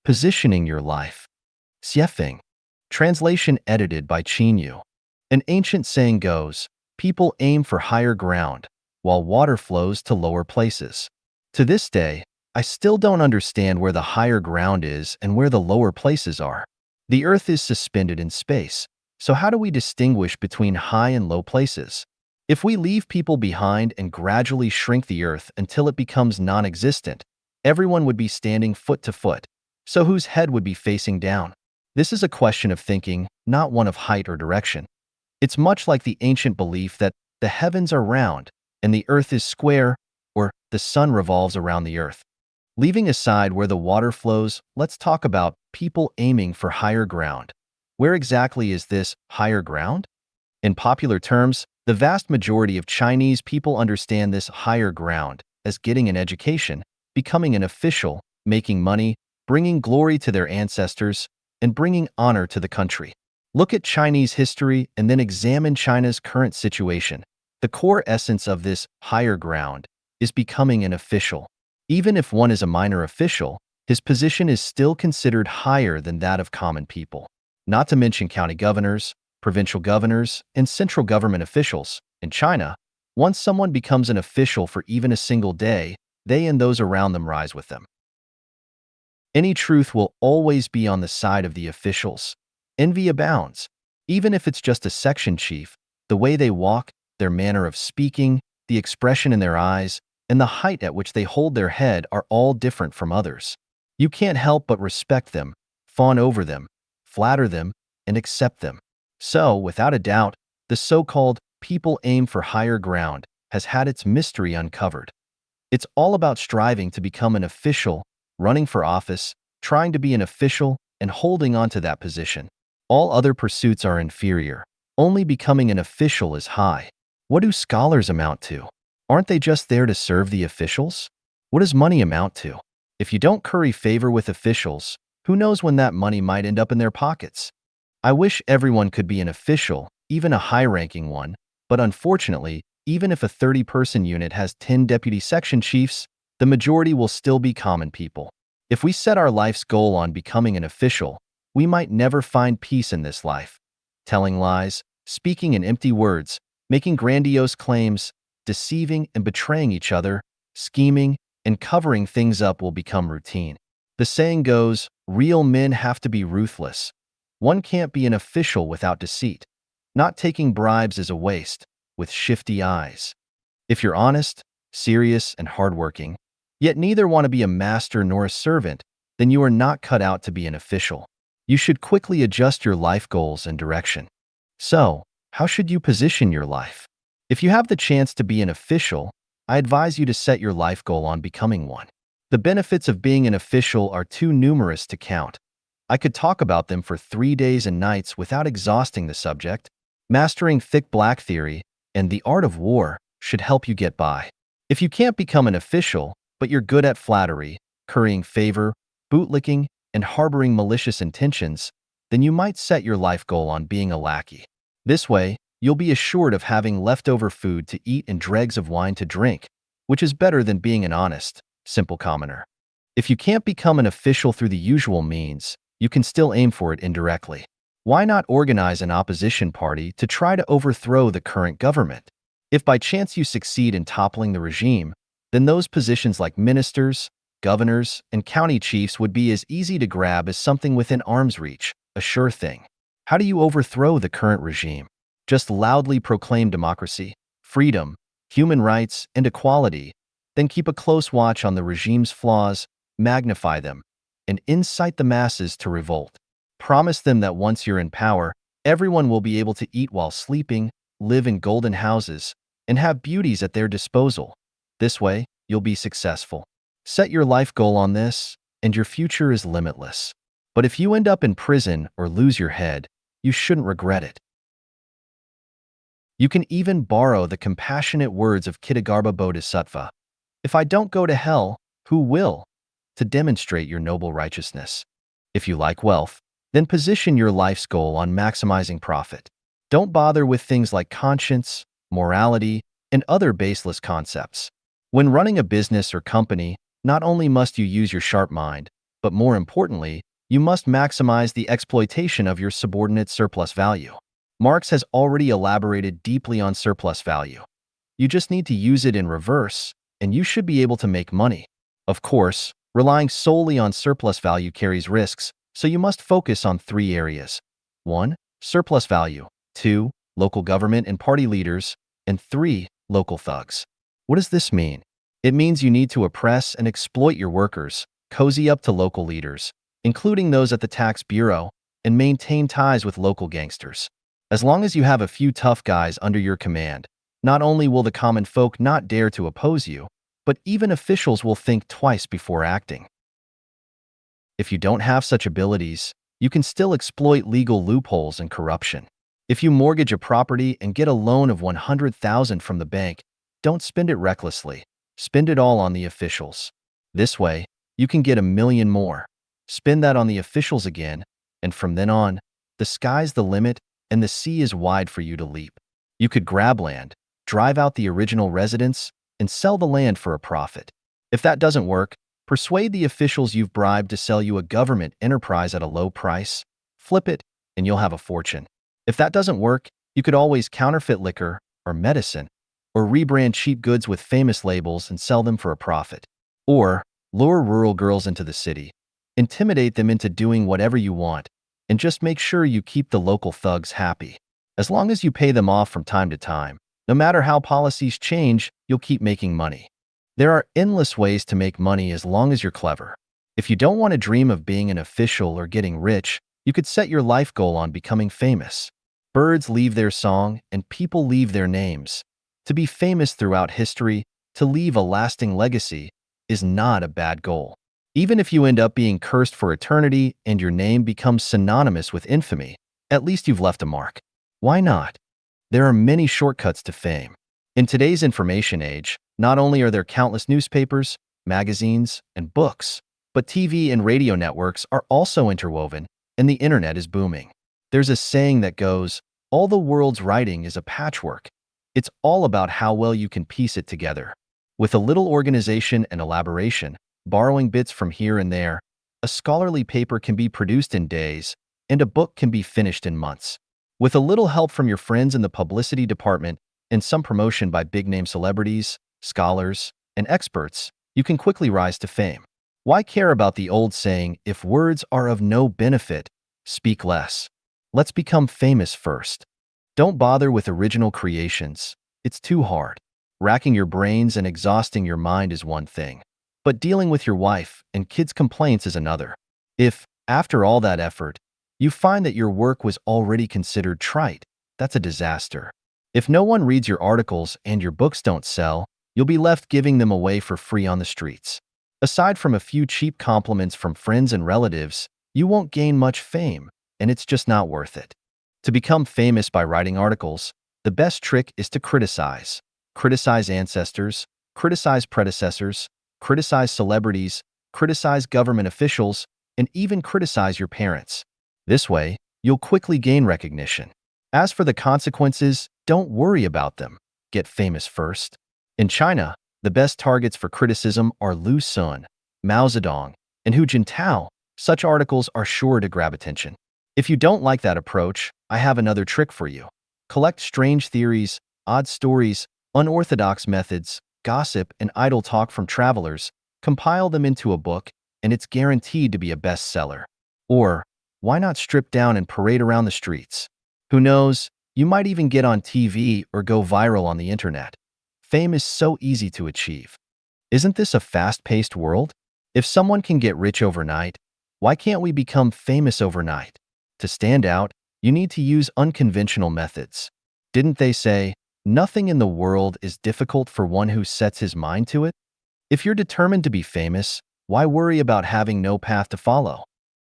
Positioning Your Life. Xiefeng. Translation edited by Qin Yu. An ancient saying goes, people aim for higher ground, while water flows to lower places. To this day, I still don't understand where the higher ground is and where the lower places are. The Earth is suspended in space, so how do we distinguish between high and low places? If we leave people behind and gradually shrink the Earth until it becomes non-existent, everyone would be standing foot to foot. So whose head would be facing down? This is a question of thinking, not one of height or direction. It's much like the ancient belief that the heavens are round and the earth is square, or the sun revolves around the earth. Leaving aside where the water flows, let's talk about people aiming for higher ground. Where exactly is this higher ground? In popular terms, the vast majority of Chinese people understand this higher ground as getting an education, becoming an official, making money, bringing glory to their ancestors, and bringing honor to the country. Look at Chinese history and then examine China's current situation. The core essence of this higher ground is becoming an official. Even if one is a minor official, his position is still considered higher than that of common people. Not to mention county governors, provincial governors, and central government officials. In China, once someone becomes an official for even a single day, they and those around them rise with them. Any truth will always be on the side of the officials. Envy abounds. Even if it's just a section chief, the way they walk, their manner of speaking, the expression in their eyes, and the height at which they hold their head are all different from others. You can't help but respect them, fawn over them, flatter them, and accept them. So, without a doubt, the so-called people aim for higher ground has had its mystery uncovered. It's all about striving to become an official, running for office, trying to be an official, and holding on to that position. All other pursuits are inferior. Only becoming an official is high. What do scholars amount to? Aren't they just there to serve the officials? What does money amount to? If you don't curry favor with officials, who knows when that money might end up in their pockets? I wish everyone could be an official, even a high-ranking one, but unfortunately, even if a 30-person unit has 10 deputy section chiefs, the majority will still be common people. If we set our life's goal on becoming an official, we might never find peace in this life. Telling lies, speaking in empty words, making grandiose claims, deceiving and betraying each other, scheming, and covering things up will become routine. The saying goes, real men have to be ruthless. One can't be an official without deceit. Not taking bribes is a waste, with shifty eyes. If you're honest, serious, and hardworking, yet neither want to be a master nor a servant, then you are not cut out to be an official. You should quickly adjust your life goals and direction. So, how should you position your life? If you have the chance to be an official, I advise you to set your life goal on becoming one. The benefits of being an official are too numerous to count. I could talk about them for 3 days and nights without exhausting the subject. Mastering thick black theory and the art of war should help you get by. If you can't become an official, but you're good at flattery, currying favor, bootlicking, and harboring malicious intentions, then you might set your life goal on being a lackey. This way, you'll be assured of having leftover food to eat and dregs of wine to drink, which is better than being an honest, simple commoner. If you can't become an official through the usual means, you can still aim for it indirectly. Why not organize an opposition party to try to overthrow the current government? If by chance you succeed in toppling the regime, then those positions like ministers, governors, and county chiefs would be as easy to grab as something within arm's reach, a sure thing. How do you overthrow the current regime? Just loudly proclaim democracy, freedom, human rights, and equality, then keep a close watch on the regime's flaws, magnify them, and incite the masses to revolt. Promise them that once you're in power, everyone will be able to eat while sleeping, live in golden houses, and have beauties at their disposal. This way, you'll be successful. Set your life goal on this, and your future is limitless. But if you end up in prison or lose your head, you shouldn't regret it. You can even borrow the compassionate words of Kshitigarbha Bodhisattva, "If I don't go to hell, who will?" to demonstrate your noble righteousness. If you like wealth, then position your life's goal on maximizing profit. Don't bother with things like conscience, morality, and other baseless concepts. When running a business or company, not only must you use your sharp mind, But more importantly, you must maximize the exploitation of your subordinate surplus value. Marx has already elaborated deeply on surplus value. You just need to use it in reverse, and you should be able to make money. Of course, relying solely on surplus value carries risks, so you must focus on 3 areas. 1. Surplus value. 2. Local government and party leaders. And 3. Local thugs. What does this mean? It means you need to oppress and exploit your workers, cozy up to local leaders, including those at the tax bureau, and maintain ties with local gangsters. As long as you have a few tough guys under your command, not only will the common folk not dare to oppose you, but even officials will think twice before acting. If you don't have such abilities, you can still exploit legal loopholes and corruption. If you mortgage a property and get a loan of $100,000 from the bank, don't spend it recklessly. Spend it all on the officials. This way, you can get $1 million more. Spend that on the officials again, and from then on, the sky's the limit and the sea is wide for you to leap. You could grab land, drive out the original residents, and sell the land for a profit. If that doesn't work, persuade the officials you've bribed to sell you a government enterprise at a low price, flip it, and you'll have a fortune. If that doesn't work, you could always counterfeit liquor or medicine, or rebrand cheap goods with famous labels and sell them for a profit. Or lure rural girls into the city, intimidate them into doing whatever you want, and just make sure you keep the local thugs happy. As long as you pay them off from time to time, no matter how policies change, you'll keep making money. There are endless ways to make money as long as you're clever. If you don't want to dream of being an official or getting rich, you could set your life goal on becoming famous. Birds leave their song and people leave their names. To be famous throughout history, to leave a lasting legacy, is not a bad goal. Even if you end up being cursed for eternity and your name becomes synonymous with infamy, at least you've left a mark. Why not? There are many shortcuts to fame. In today's information age, not only are there countless newspapers, magazines, and books, but TV and radio networks are also interwoven, and the internet is booming. There's a saying that goes, "All the world's writing is a patchwork." It's all about how well you can piece it together. With a little organization and elaboration, borrowing bits from here and there, a scholarly paper can be produced in days, and a book can be finished in months. With a little help from your friends in the publicity department and some promotion by big-name celebrities, scholars, and experts, you can quickly rise to fame. Why care about the old saying, "If words are of no benefit, speak less"? Let's become famous first. Don't bother with original creations. It's too hard. Racking your brains and exhausting your mind is one thing, but dealing with your wife and kids' complaints is another. If, after all that effort, you find that your work was already considered trite, that's a disaster. If no one reads your articles and your books don't sell, you'll be left giving them away for free on the streets. Aside from a few cheap compliments from friends and relatives, you won't gain much fame, and it's just not worth it. To become famous by writing articles, the best trick is to criticize. Criticize ancestors, criticize predecessors, criticize celebrities, criticize government officials, and even criticize your parents. This way, you'll quickly gain recognition. As for the consequences, don't worry about them. Get famous first. In China, the best targets for criticism are Lu Xun, Mao Zedong, and Hu Jintao. Such articles are sure to grab attention. If you don't like that approach, I have another trick for you. Collect strange theories, odd stories, unorthodox methods, gossip, and idle talk from travelers, compile them into a book, and it's guaranteed to be a bestseller. Or, why not strip down and parade around the streets? Who knows, you might even get on TV or go viral on the internet. Fame is so easy to achieve. Isn't this a fast-paced world? If someone can get rich overnight, why can't we become famous overnight? To stand out, you need to use unconventional methods. Didn't they say, "Nothing in the world is difficult for one who sets his mind to it"? If you're determined to be famous, why worry about having no path to follow?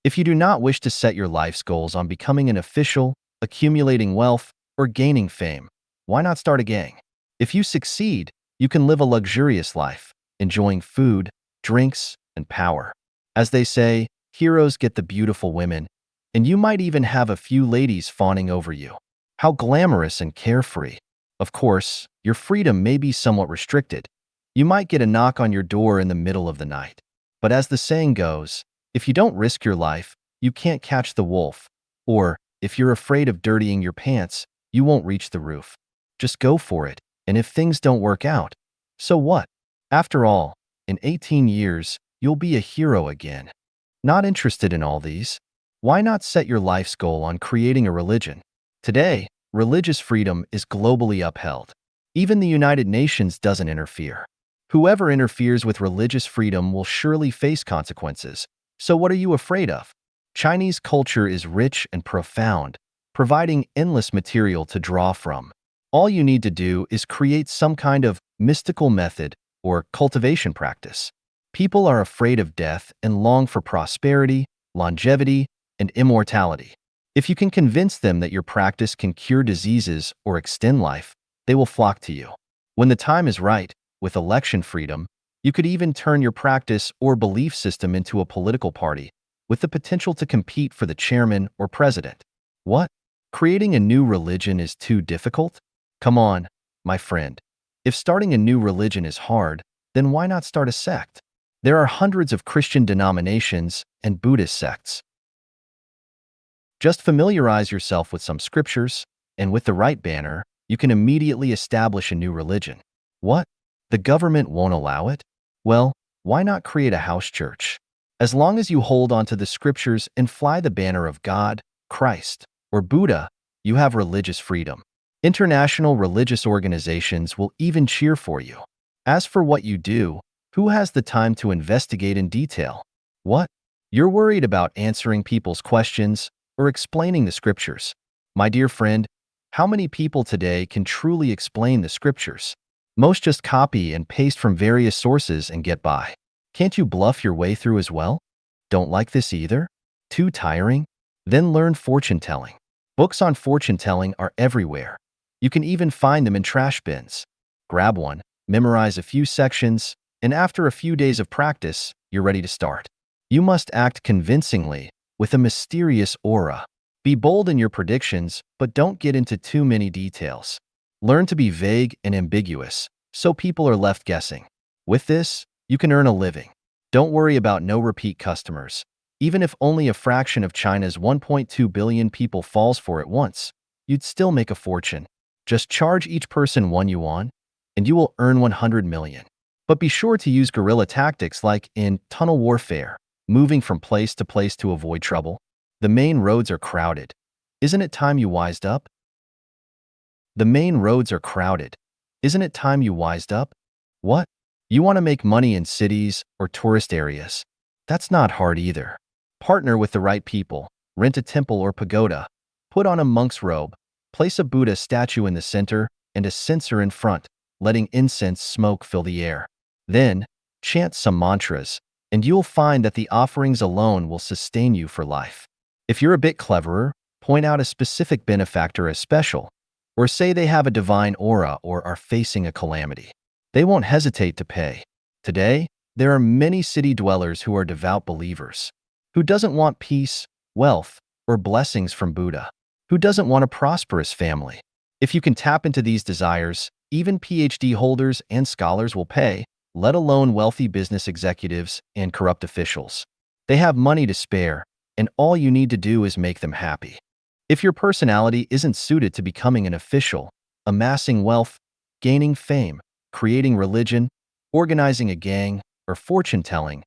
If you do not wish to set your life's goals on becoming an official, accumulating wealth, or gaining fame, why not start a gang? If you succeed, you can live a luxurious life, enjoying food, drinks, and power. As they say, heroes get the beautiful women, and you might even have a few ladies fawning over you. How glamorous and carefree. Of course, your freedom may be somewhat restricted. You might get a knock on your door in the middle of the night. But as the saying goes, If you don't risk your life, you can't catch the wolf. Or, if you're afraid of dirtying your pants, you won't reach the roof. Just go for it, and if things don't work out, so what? After all, in 18 years, you'll be a hero again. Not interested in all these? Why not set your life's goal on creating a religion? Today, religious freedom is globally upheld. Even the United Nations doesn't interfere. Whoever interferes with religious freedom will surely face consequences. So what are you afraid of? Chinese culture is rich and profound, providing endless material to draw from. All you need to do is create some kind of mystical method or cultivation practice. People are afraid of death and long for prosperity, longevity, and immortality. If you can convince them that your practice can cure diseases or extend life, they will flock to you. When the time is right, with election freedom, you could even turn your practice or belief system into a political party, with the potential to compete for the chairman or president. What? Creating a new religion is too difficult? Come on, my friend. If starting a new religion is hard, then why not start a sect? There are hundreds of Christian denominations and Buddhist sects. Just familiarize yourself with some scriptures, and with the right banner, you can immediately establish a new religion. What? The government won't allow it? Well, why not create a house church? As long as you hold onto the scriptures and fly the banner of God, Christ, or Buddha, you have religious freedom. International religious organizations will even cheer for you. As for what you do, who has the time to investigate in detail? What? You're worried about answering people's questions or explaining the scriptures. My dear friend, how many people today can truly explain the scriptures? Most just copy and paste from various sources and get by. Can't you bluff your way through as well? Don't like this either? Too tiring? Then learn fortune telling. Books on fortune telling are everywhere. You can even find them in trash bins. Grab one, memorize a few sections, and after a few days of practice, you're ready to start. You must act convincingly, with a mysterious aura. Be bold in your predictions, but don't get into too many details. Learn to be vague and ambiguous, so people are left guessing. With this, you can earn a living. Don't worry about no repeat customers. Even if only a fraction of China's 1.2 billion people falls for it once, you'd still make a fortune. Just charge each person 1 yuan, and you will earn 100 million. But be sure to use guerrilla tactics like in tunnel warfare, moving from place to place to avoid trouble. The main roads are crowded. Isn't it time you wised up? The main roads are crowded. Isn't it time you wised up? What? You want to make money in cities or tourist areas? That's not hard either. Partner with the right people, rent a temple or pagoda, put on a monk's robe, place a Buddha statue in the center and a censer in front, letting incense smoke fill the air. Then, chant some mantras, and you'll find that the offerings alone will sustain you for life. If you're a bit cleverer, point out a specific benefactor as special, or say they have a divine aura or are facing a calamity. They won't hesitate to pay. Today, there are many city dwellers who are devout believers. Who doesn't want peace, wealth, or blessings from Buddha? Who doesn't want a prosperous family? If you can tap into these desires, even PhD holders and scholars will pay, let alone wealthy business executives and corrupt officials. They have money to spare, and all you need to do is make them happy. If your personality isn't suited to becoming an official, amassing wealth, gaining fame, creating religion, organizing a gang, or fortune-telling,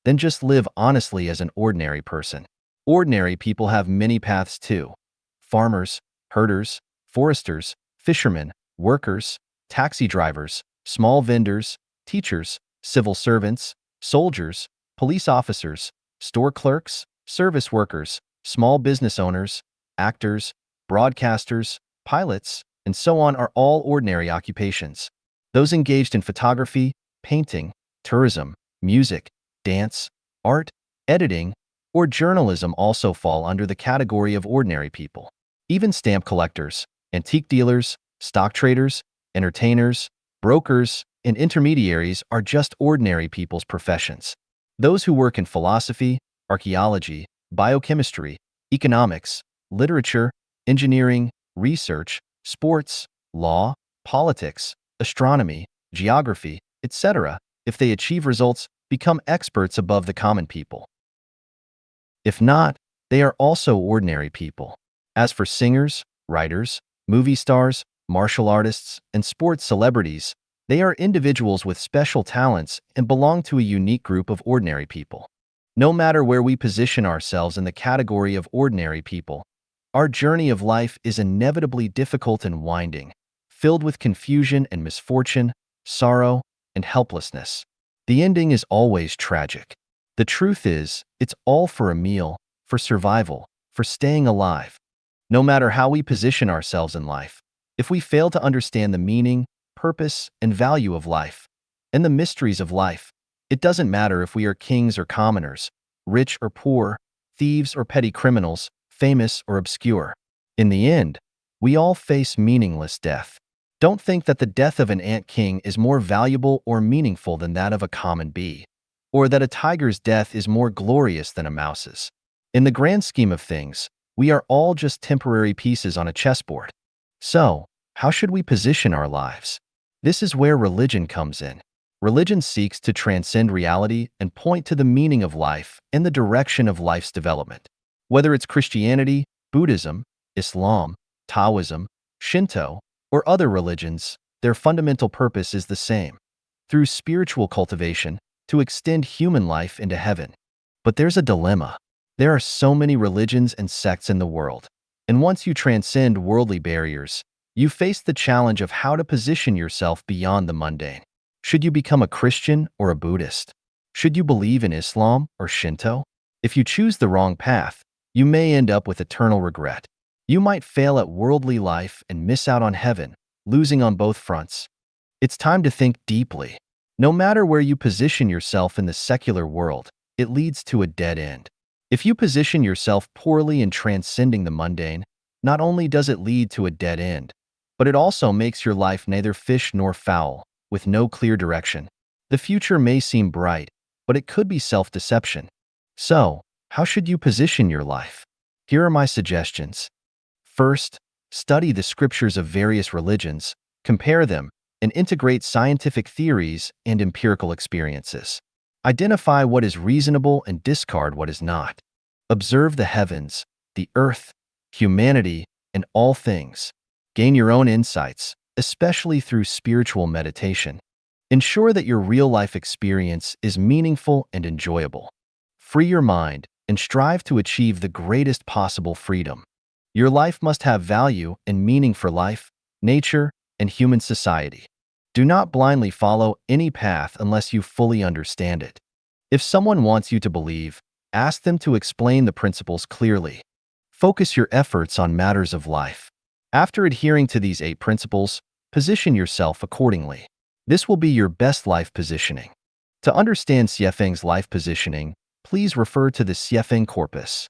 then just live honestly as an ordinary person. Ordinary people have many paths too. Farmers, herders, foresters, fishermen, workers, taxi drivers, small vendors, teachers, civil servants, soldiers, police officers, store clerks, service workers, small business owners, actors, broadcasters, pilots, and so on are all ordinary occupations. Those engaged in photography, painting, tourism, music, dance, art, editing, or journalism also fall under the category of ordinary people. Even stamp collectors, antique dealers, stock traders, entertainers, brokers, and intermediaries are just ordinary people's professions. Those who work in philosophy, archaeology, biochemistry, economics, literature, engineering, research, sports, law, politics, astronomy, geography, etc., if they achieve results, become experts above the common people. If not, they are also ordinary people. As for singers, writers, movie stars, martial artists, and sports celebrities, they are individuals with special talents and belong to a unique group of ordinary people. No matter where we position ourselves in the category of ordinary people, our journey of life is inevitably difficult and winding, filled with confusion and misfortune, sorrow, and helplessness. The ending is always tragic. The truth is, it's all for a meal, for survival, for staying alive. No matter how we position ourselves in life, if we fail to understand the meaning, purpose, and value of life, and the mysteries of life, it doesn't matter if we are kings or commoners, rich or poor, thieves or petty criminals, famous or obscure. In the end, we all face meaningless death. Don't think that the death of an ant king is more valuable or meaningful than that of a common bee, or that a tiger's death is more glorious than a mouse's. In the grand scheme of things, we are all just temporary pieces on a chessboard. So, how should we position our lives? This is where religion comes in. Religion seeks to transcend reality and point to the meaning of life and the direction of life's development. Whether it's Christianity, Buddhism, Islam, Taoism, Shinto, or other religions, their fundamental purpose is the same: through spiritual cultivation, to extend human life into heaven. But there's a dilemma. There are so many religions and sects in the world, and once you transcend worldly barriers, you face the challenge of how to position yourself beyond the mundane. Should you become a Christian or a Buddhist? Should you believe in Islam or Shinto? If you choose the wrong path, you may end up with eternal regret. You might fail at worldly life and miss out on heaven, losing on both fronts. It's time to think deeply. No matter where you position yourself in the secular world, it leads to a dead end. If you position yourself poorly in transcending the mundane, not only does it lead to a dead end, but it also makes your life neither fish nor fowl, with no clear direction. The future may seem bright, but it could be self-deception. So, how should you position your life? Here are my suggestions. First, study the scriptures of various religions, compare them, and integrate scientific theories and empirical experiences. Identify what is reasonable and discard what is not. Observe the heavens, the earth, humanity, and all things. Gain your own insights, especially through spiritual meditation. Ensure that your real-life experience is meaningful and enjoyable. Free your mind and strive to achieve the greatest possible freedom. Your life must have value and meaning for life, nature, and human society. Do not blindly follow any path unless you fully understand it. If someone wants you to believe, ask them to explain the principles clearly. Focus your efforts on matters of life. After adhering to these 8 principles, position yourself accordingly. This will be your best life positioning. To understand Xiefeng's life positioning, please refer to the Xiefeng corpus.